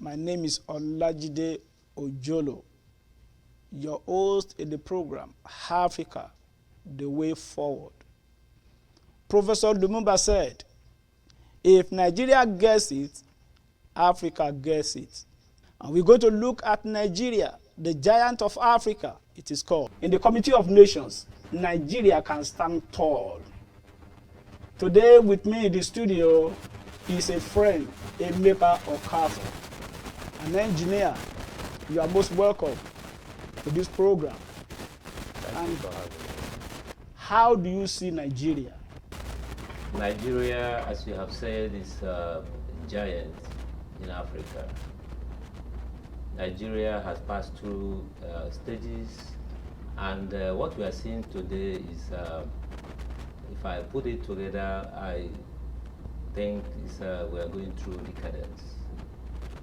My name is Olajide Ojolo, your host in the program, Africa, the Way Forward. Professor Lumumba said, if Nigeria gets it, Africa gets it. And we're going to look at Nigeria, the giant of Africa, it is called. In the Committee of Nations, Nigeria can stand tall. Today with me in the studio is a friend, a maker of castle, an engineer. You are most welcome to this program. Thank you for having me. How do you see Nigeria? Nigeria, as you have said, is a giant in Africa. Nigeria has passed through stages, and what we are seeing today is, if I put it together, I think we are going through decadence.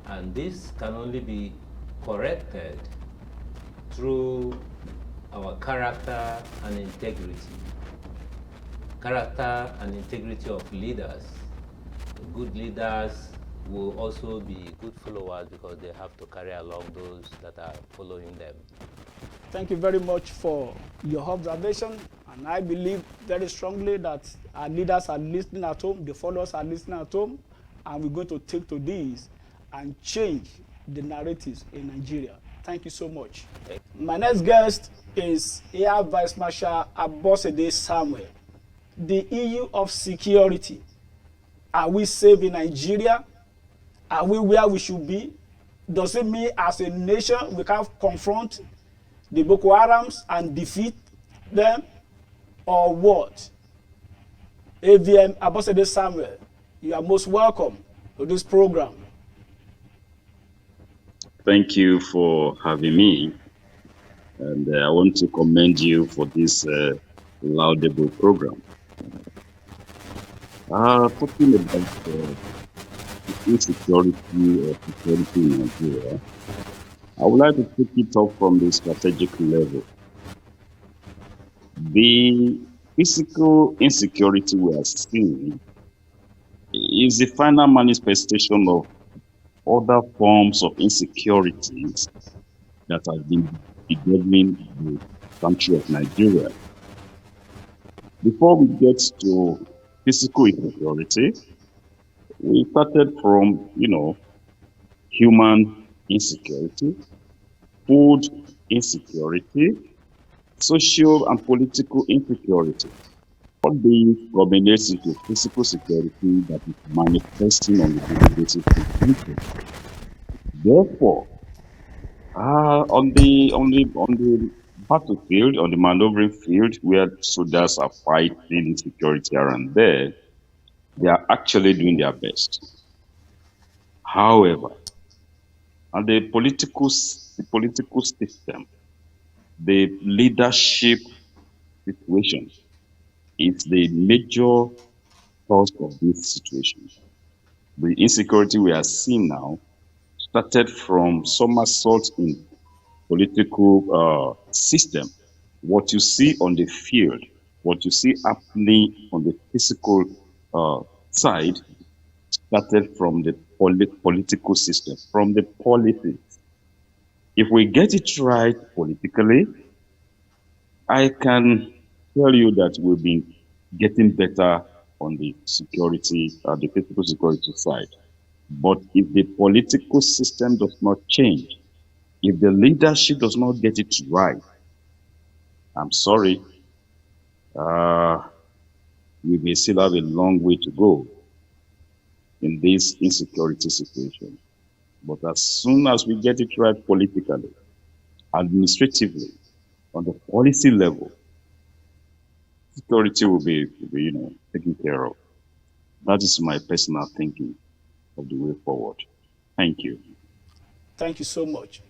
And this can only be corrected through our character and integrity. Character and integrity of leaders. Good leaders will also be good followers because they have to carry along those that are following them. Thank you very much for your observation, and I believe very strongly that our leaders are listening at home, the followers are listening at home, and we're going to take to this and change the narratives in Nigeria. Thank you so much. My next guest is Air Vice Marshal Abosede Samuel. The EU of security. Are we safe in Nigeria? Are we where we should be? Does it mean as a nation we can confront the Boko Harams and defeat them, or what? AVM Abosede Samuel, you are most welcome to this program. Thank you for having me, and I want to commend you for this laudable program. Talking about insecurity or security in Nigeria, I would like to take it up from the strategic level. The physical insecurity we are seeing is the final manifestation of other forms of insecurities that have been bedeviling the country of Nigeria. Before we get to physical insecurity, we started from, human insecurity, food insecurity, social and political insecurity. All these culminates into physical security that is manifesting on the daily basis in the country. Therefore, on the battlefield, on the maneuvering field, where soldiers are fighting insecurity around there, they are actually doing their best. However, on the political system, the leadership situation is the major cause of this situation. The insecurity we are seeing now started from somersault in political system. What you see on the field, what you see happening on the physical side, started from the political system, from the policies. If we get it right politically, I can tell you that we've been getting better on the security, the physical security side. But if the political system does not change, if the leadership does not get it right, I'm sorry, we may still have a long way to go in this insecurity situation. But as soon as we get it right politically, administratively, on the policy level, security will be taken care of. That is my personal thinking of the way forward. Thank you. Thank you so much.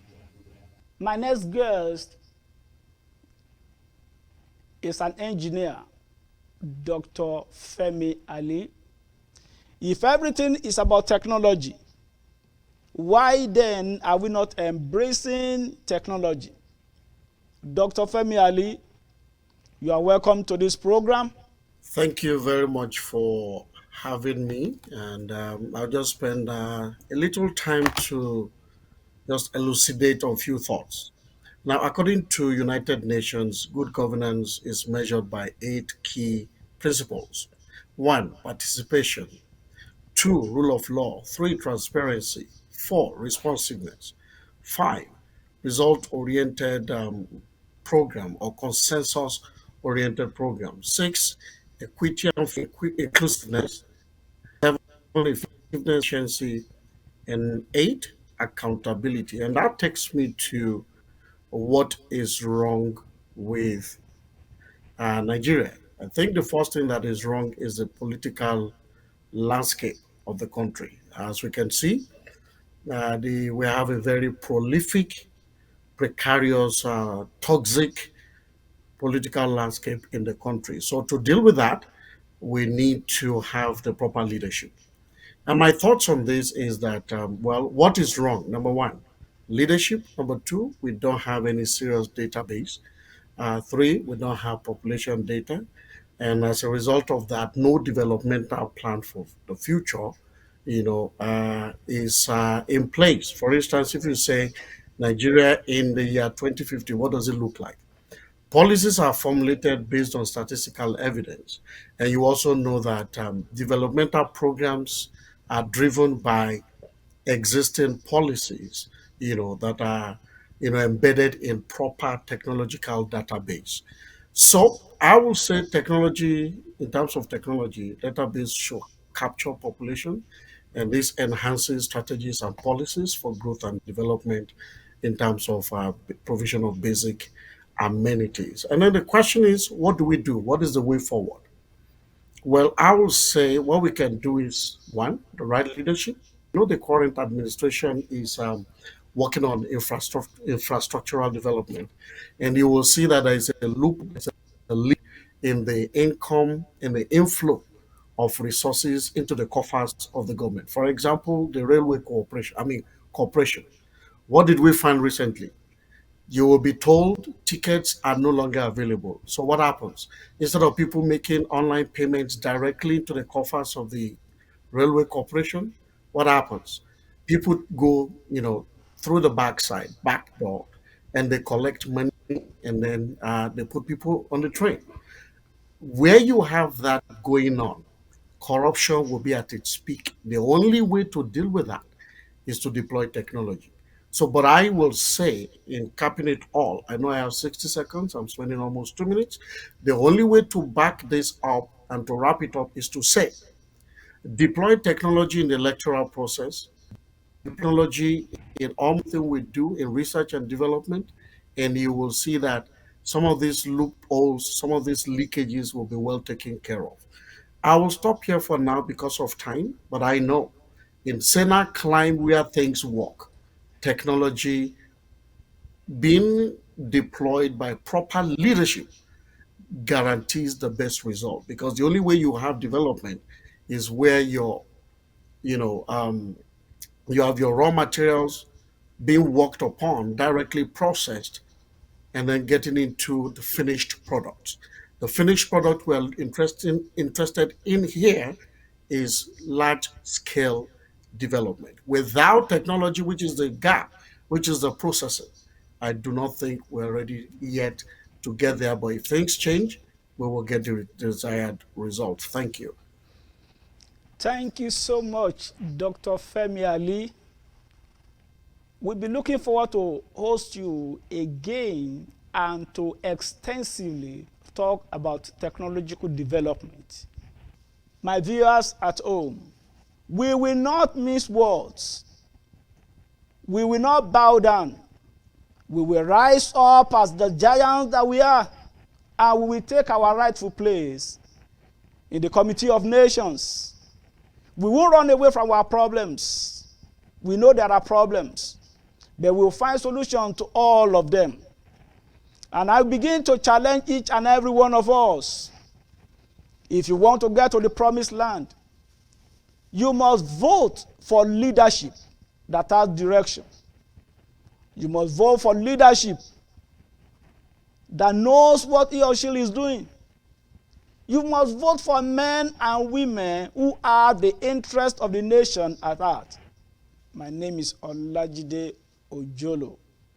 My next guest is an engineer, Dr. Femi Ali. If everything is about technology, why then are we not embracing technology? Dr. Femi Ali, you are welcome to this program. Thank you very much for having me, and I'll just spend a little time to just elucidate on a few thoughts. Now, according to United Nations, good governance is measured by 8 key principles. One, participation. Two, rule of law. Three, transparency. Four, responsiveness. Five, result-oriented program or consensus-oriented program. Six, equity and inclusiveness. Seven, effectiveness, efficiency. And eight, accountability. And that takes me to what is wrong with Nigeria. I think the first thing that is wrong is the political landscape of the country. As we can see, we have a very prolific, precarious, toxic political landscape in the country. So, to deal with that, we need to have the proper leadership. And my thoughts on this is that, well, what is wrong? Number one, leadership. Number two, we don't have any serious database. Three, we don't have population data. And as a result of that, no developmental plan for the future, is in place. For instance, if you say Nigeria in the year 2050, what does it look like? Policies are formulated based on statistical evidence. And you also know that developmental programs are driven by existing policies, that are, embedded in proper technological database. So I will say technology, in terms of technology, database should capture population, and this enhances strategies and policies for growth and development in terms of provision of basic amenities. And then the question is, what do we do? What is the way forward? Well, I will say what we can do is one, the right leadership. The current administration is working on infrastructural development, and you will see that there is a leak in the income, in the inflow of resources into the coffers of the government. For example, the railway corporation. What did we find recently? You will be told tickets are no longer available. So what happens? Instead of people making online payments directly to the coffers of the railway corporation, what happens? People go, through the back door, and they collect money, and then they put people on the train. Where you have that going on, corruption will be at its peak. The only way to deal with that is to deploy technology. So, but I will say, in capping it all, I know I have 60 seconds, I'm spending almost 2 minutes. The only way to back this up and to wrap it up is to say, deploy technology in the electoral process, technology in everything we do in research and development, and you will see that some of these loopholes, some of these leakages will be well taken care of. I will stop here for now because of time, but I know in Sena climb where things work, technology being deployed by proper leadership guarantees the best result, because the only way you have development is where you know um, you have your raw materials being worked upon, directly processed, and then getting into the finished product. The finished product we're interested in here is large scale development. Without technology, which is the gap, which is the processing, I do not think we're ready yet to get there. But if things change, we will get the desired result. Thank you. Thank you so much, Dr. Femi Ali. We'll be looking forward to host you again and to extensively talk about technological development. My viewers at home, we will not miss words. We will not bow down. We will rise up as the giants that we are, and we will take our rightful place in the Committee of Nations. We won't run away from our problems. We know there are problems, but we will find solutions to all of them. And I begin to challenge each and every one of us. If you want to get to the promised land, you must vote for leadership that has direction. You must vote for leadership that knows what he or she is doing. You must vote for men and women who have the interest of the nation at heart. My name is Olajide Ojolo.